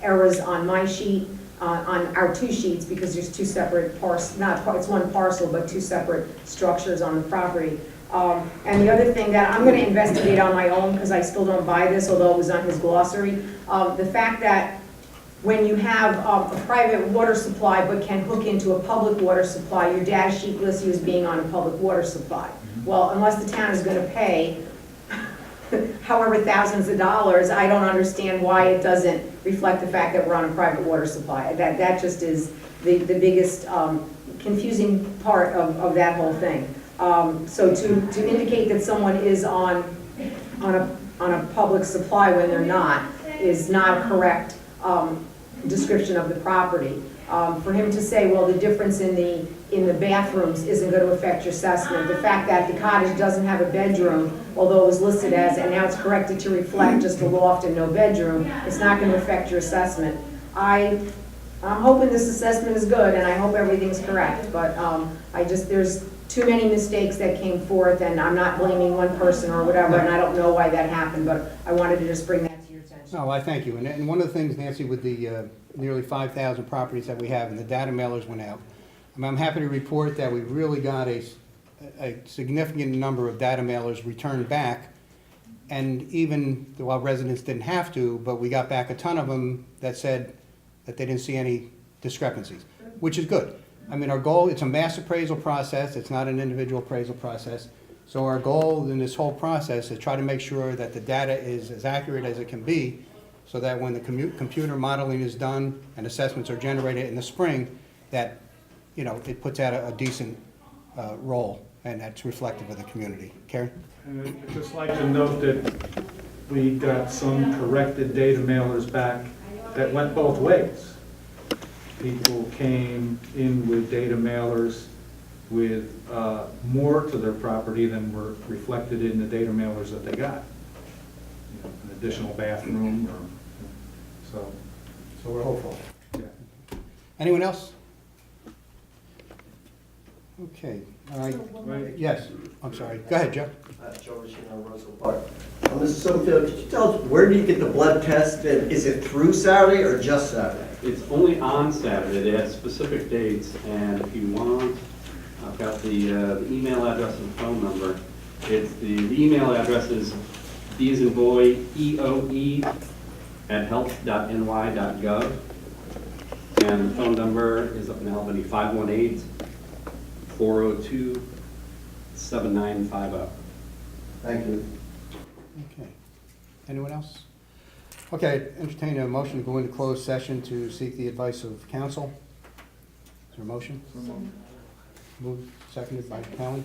errors on my sheet, on our two sheets, because there's two separate it's one parcel, but two separate structures on the property. And the other thing that I'm going to investigate on my own, because I still don't buy this, although it was on his glossary, the fact that when you have a private water supply but can hook into a public water supply, your data sheet lists you as being on a public water supply. Well, unless the town is going to pay however thousands of dollars, I don't understand why it doesn't reflect the fact that we're on a private water supply. That just is the biggest confusing part of that whole thing. So to indicate that someone is on a public supply when they're not is not a correct description of the property. For him to say, well, the difference in the bathrooms isn't going to affect your assessment, the fact that the cottage doesn't have a bedroom, although it was listed as, and now it's corrected to reflect just a loft and no bedroom, it's not going to affect your assessment. I'm hoping this assessment is good, and I hope everything's correct, but there's too many mistakes that came forth, and I'm not blaming one person or whatever, and I don't know why that happened, but I wanted to just bring that to your attention. No, I thank you. And one of the things, Nancy, with the nearly 5,000 properties that we have and the data mailers went out, I'm happy to report that we really got a significant number of data mailers returned back. And even while residents didn't have to, but we got back a ton of them that said that they didn't see any discrepancies, which is good. I mean, our goal, it's a mass appraisal process, it's not an individual appraisal process. So our goal in this whole process is try to make sure that the data is as accurate as it can be, so that when the computer modeling is done and assessments are generated in the spring, that, you know, it puts out a decent role, and that's reflective of the community. Karen? And I'd just like to note that we got some corrected data mailers back that went both ways. People came in with data mailers with more to their property than were reflected in the data mailers that they got. You know, an additional bathroom, or, so we're hopeful. yeah. Anyone else? Okay, all right. Right. Yes, I'm sorry. Go ahead, Joe. Joe Ricino, Roseville Park. Mr. Summerfield, could you tell us, where do you get the blood test? Is it through Saturday or just Saturday? It's only on Saturday. They have specific dates, and if you want, I've got the email address and phone number. It's the email address is D as in boy, EOE @health.ny.gov, and the phone number is up in Albany, 518-402-7950. Thank you. Okay. Anyone else? Okay, entertain a motion to go into closed session to seek the advice of counsel. Is there a motion? Moved, seconded by Helen.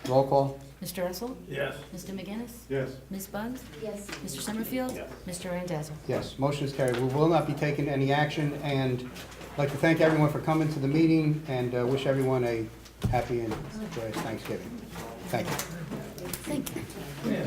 Roll call? Mr. Russell? Yes. Mr. McGinnis? Yes. Ms. Bunt? Yes. Mr. Summerfield? Yes. Mr. Randazzo? Yes, motion is carried. We will not be taking any action, and I'd like to thank everyone for coming to the meeting, and wish everyone a happy and joyous Thanksgiving. Thank you. Thank you. Yeah.